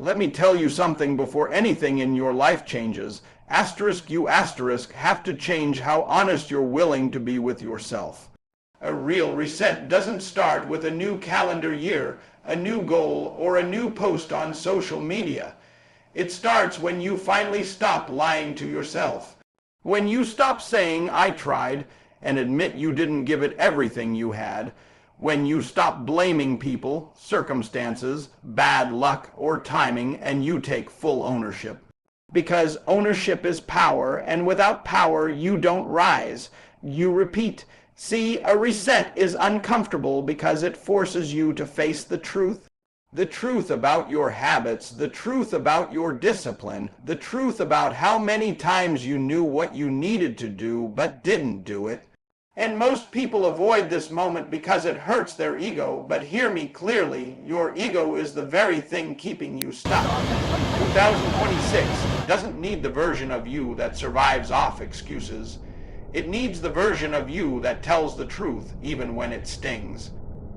Let me tell you something before anything in your life changes. You have to change how honest you're willing to be with yourself. A real reset doesn't start with a new calendar year, a new goal, or a new post on social media. It starts when you finally stop lying to yourself. When you stop saying, "I tried," and admit you didn't give it everything you had. When you stop blaming people, circumstances, bad luck, or timing, and you take full ownership. Because ownership is power, and without power you don't rise. You repeat. See, a reset is uncomfortable because it forces you to face the truth. The truth about your habits, the truth about your discipline, the truth about how many times you knew what you needed to do but didn't do it. And most people avoid this moment because it hurts their ego, but hear me clearly, your ego is the very thing keeping you stuck. 2026 doesn't need the version of you that survives off excuses. It needs the version of you that tells the truth even when it stings.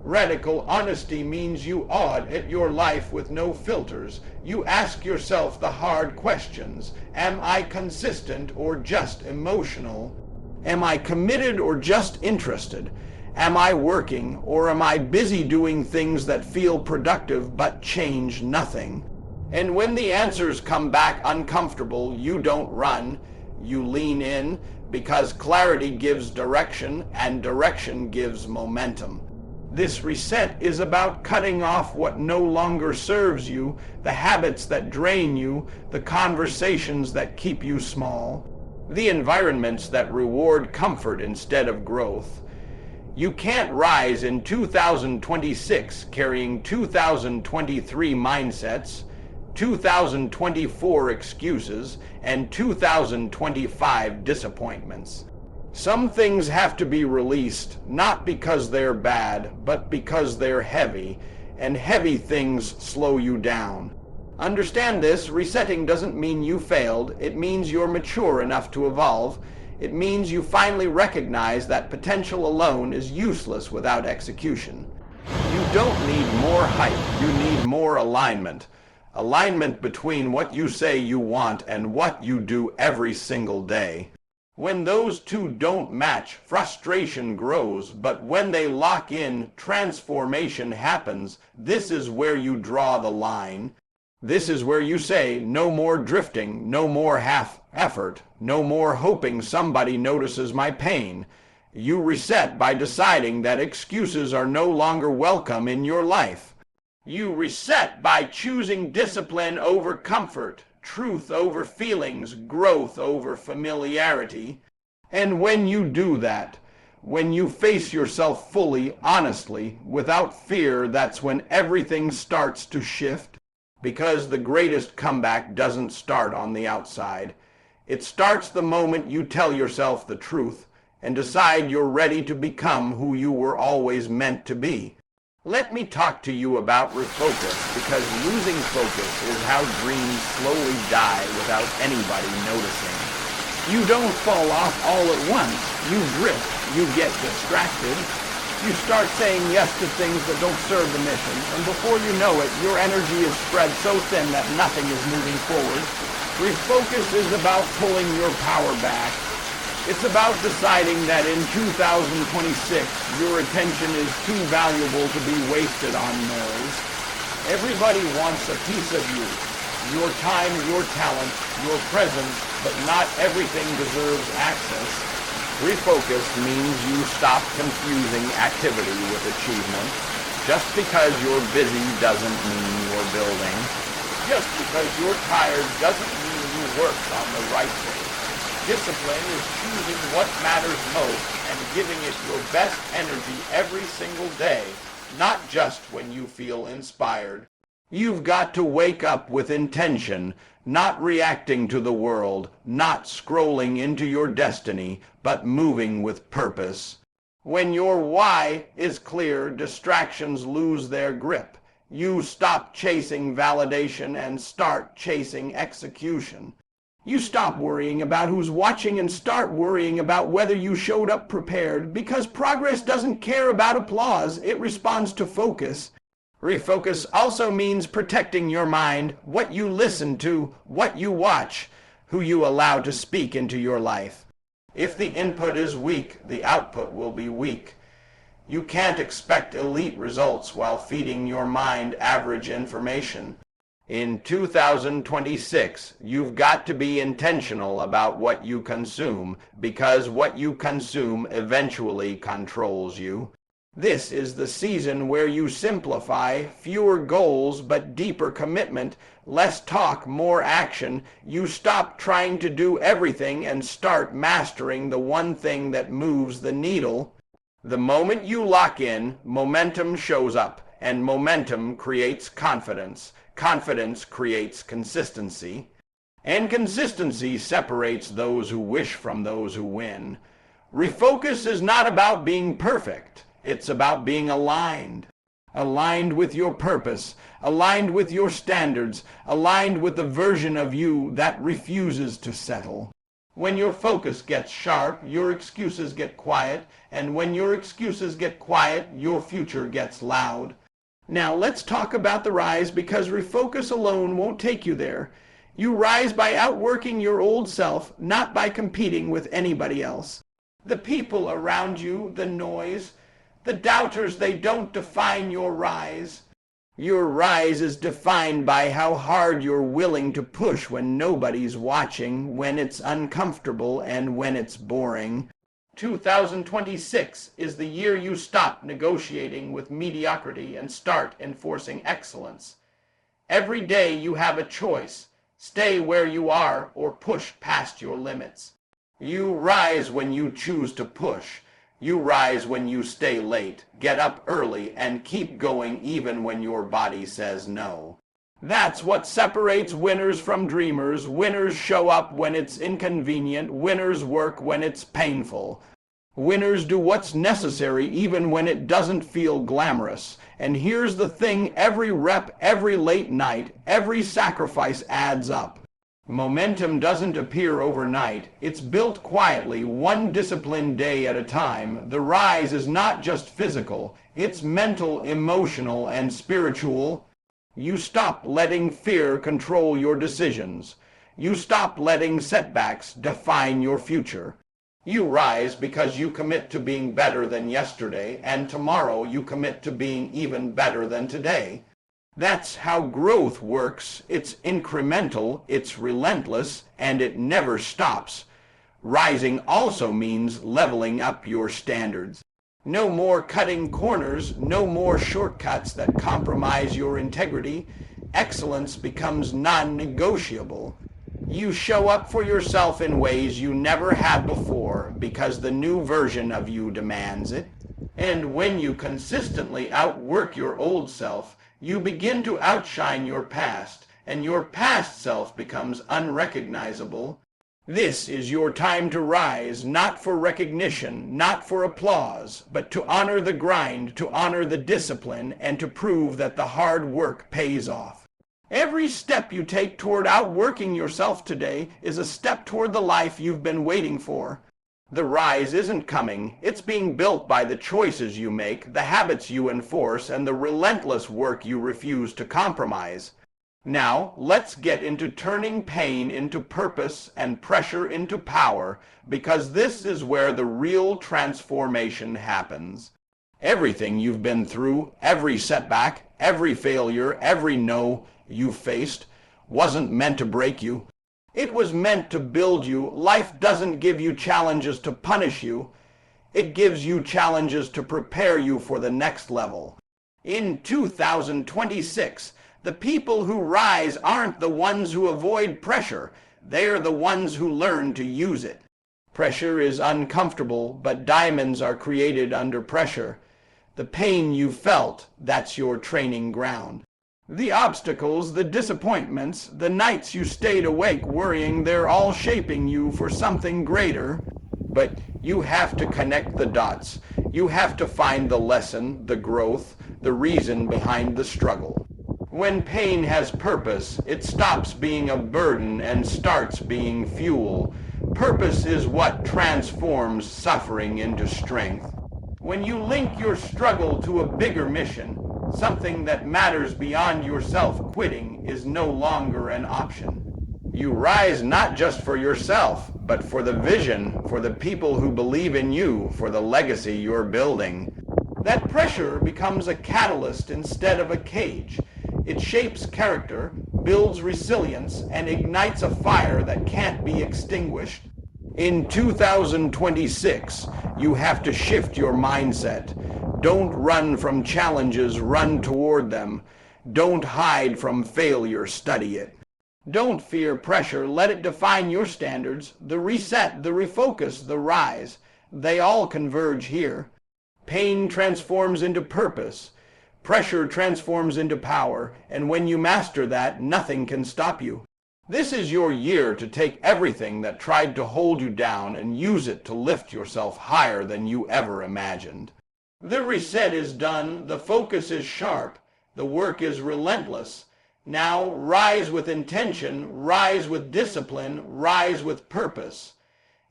Radical honesty means you audit your life with no filters. You ask yourself the hard questions. Am I consistent or just emotional? Am I committed or just interested? Am I working or am I busy doing things that feel productive but change nothing? And when the answers come back uncomfortable, you don't run. You lean in because clarity gives direction and direction gives momentum. This reset is about cutting off what no longer serves you, the habits that drain you, the conversations that keep you small, the environments that reward comfort instead of growth. You can't rise in 2026 carrying 2023 mindsets, 2024 excuses, and 2025 disappointments. Some things have to be released, not because they're bad, but because they're heavy, and heavy things slow you down. Understand this, resetting doesn't mean you failed. It means you're mature enough to evolve. It means you finally recognize that potential alone is useless without execution. You don't need more hype, you need more alignment. Alignment between what you say you want and what you do every single day. When those two don't match, frustration grows, but when they lock in, transformation happens. This is where you draw the line. This is where you say, no more drifting, no more half effort, no more hoping somebody notices my pain. You reset by deciding that excuses are no longer welcome in your life. You reset by choosing discipline over comfort, truth over feelings, growth over familiarity. And when you do that, when you face yourself fully, honestly, without fear, that's when everything starts to shift. Because the greatest comeback doesn't start on the outside. It starts the moment you tell yourself the truth and decide you're ready to become who you were always meant to be. Let me talk to you about Refocus, because losing focus is how dreams slowly die without anybody noticing. You don't fall off all at once. You drift. You get distracted. You start saying yes to things that don't serve the mission, and before you know it, your energy is spread so thin that nothing is moving forward. Refocus is about pulling your power back. It's about deciding that in 2026, your attention is too valuable to be wasted on noise. Everybody wants a piece of you. Your time, your talent, your presence, but not everything deserves access. Refocus means you stop confusing activity with achievement. Just because you're busy doesn't mean you're building. Just because you're tired doesn't mean you worked on the right thing. Discipline is choosing what matters most and giving it your best energy every single day, not just when you feel inspired. You've got to wake up with intention, not reacting to the world, not scrolling into your destiny, but moving with purpose. When your why is clear, distractions lose their grip. You stop chasing validation and start chasing execution. You stop worrying about who's watching and start worrying about whether you showed up prepared, because progress doesn't care about applause, it responds to focus. Refocus also means protecting your mind, what you listen to, what you watch, who you allow to speak into your life. If the input is weak, the output will be weak. You can't expect elite results while feeding your mind average information. In 2026, you've got to be intentional about what you consume, because what you consume eventually controls you. This is the season where you simplify, fewer goals but deeper commitment, less talk, more action. You stop trying to do everything and start mastering the one thing that moves the needle. The moment you lock in, momentum shows up, and momentum creates confidence. Confidence creates consistency, and consistency separates those who wish from those who win. Refocus is not about being perfect. It's about being aligned. Aligned with your purpose, aligned with your standards, aligned with the version of you that refuses to settle. When your focus gets sharp, your excuses get quiet, and when your excuses get quiet, your future gets loud. Now let's talk about the rise, because refocus alone won't take you there. You rise by outworking your old self, not by competing with anybody else. The people around you, the noise, the doubters, they don't define your rise. Your rise is defined by how hard you're willing to push when nobody's watching, when it's uncomfortable, and when it's boring. 2026 is the year you stop negotiating with mediocrity and start enforcing excellence. Every day you have a choice: stay where you are or push past your limits. You rise when you choose to push. You rise when you stay late, get up early, and keep going even when your body says no. That's what separates winners from dreamers. Winners show up when it's inconvenient. Winners work when it's painful. Winners do what's necessary even when it doesn't feel glamorous. And here's the thing: every rep, every late night, every sacrifice adds up. Momentum doesn't appear overnight. It's built quietly, one disciplined day at a time. The rise is not just physical. It's mental, emotional, and spiritual. You stop letting fear control your decisions. You stop letting setbacks define your future. You rise because you commit to being better than yesterday, and tomorrow you commit to being even better than today. That's how growth works. It's incremental, it's relentless, and it never stops. Rising also means leveling up your standards. No more cutting corners, no more shortcuts that compromise your integrity. Excellence becomes non-negotiable. You show up for yourself in ways you never have before because the new version of you demands it. And when you consistently outwork your old self, you begin to outshine your past, and your past self becomes unrecognizable. This is your time to rise, not for recognition, not for applause, but to honor the grind, to honor the discipline, and to prove that the hard work pays off. Every step you take toward outworking yourself today is a step toward the life you've been waiting for. The rise isn't coming. It's being built by the choices you make, the habits you enforce, and the relentless work you refuse to compromise. Now, let's get into turning pain into purpose and pressure into power, because this is where the real transformation happens. Everything you've been through, every setback, every failure, every no you faced, wasn't meant to break you. It was meant to build you. Life doesn't give you challenges to punish you. It gives you challenges to prepare you for the next level. In 2026, the people who rise aren't the ones who avoid pressure. They're the ones who learn to use it. Pressure is uncomfortable, but diamonds are created under pressure. The pain you felt, that's your training ground. The obstacles, the disappointments, the nights you stayed awake worrying, they're all shaping you for something greater. But you have to connect the dots. You have to find the lesson, the growth, the reason behind the struggle. When pain has purpose, it stops being a burden and starts being fuel. Purpose is what transforms suffering into strength. When you link your struggle to a bigger mission, Something that matters beyond yourself quitting is no longer an option. You rise not just for yourself, but for the vision, for the people who believe in you, for the legacy you're building. That pressure becomes a catalyst instead of a cage. It shapes character, builds resilience, and ignites a fire that can't be extinguished. In 2026, you have to shift your mindset. Don't run from challenges, run toward them. Don't hide from failure, study it. Don't fear pressure, let it define your standards. The reset, the refocus, the rise, they all converge here. Pain transforms into purpose. Pressure transforms into power, and when you master that, nothing can stop you. This is your year to take everything that tried to hold you down and use it to lift yourself higher than you ever imagined. The reset is done, the focus is sharp, the work is relentless. Now rise with intention, rise with discipline, rise with purpose.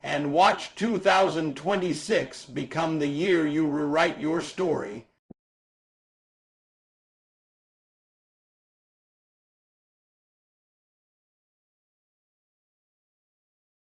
And watch 2026 become the year you rewrite your story.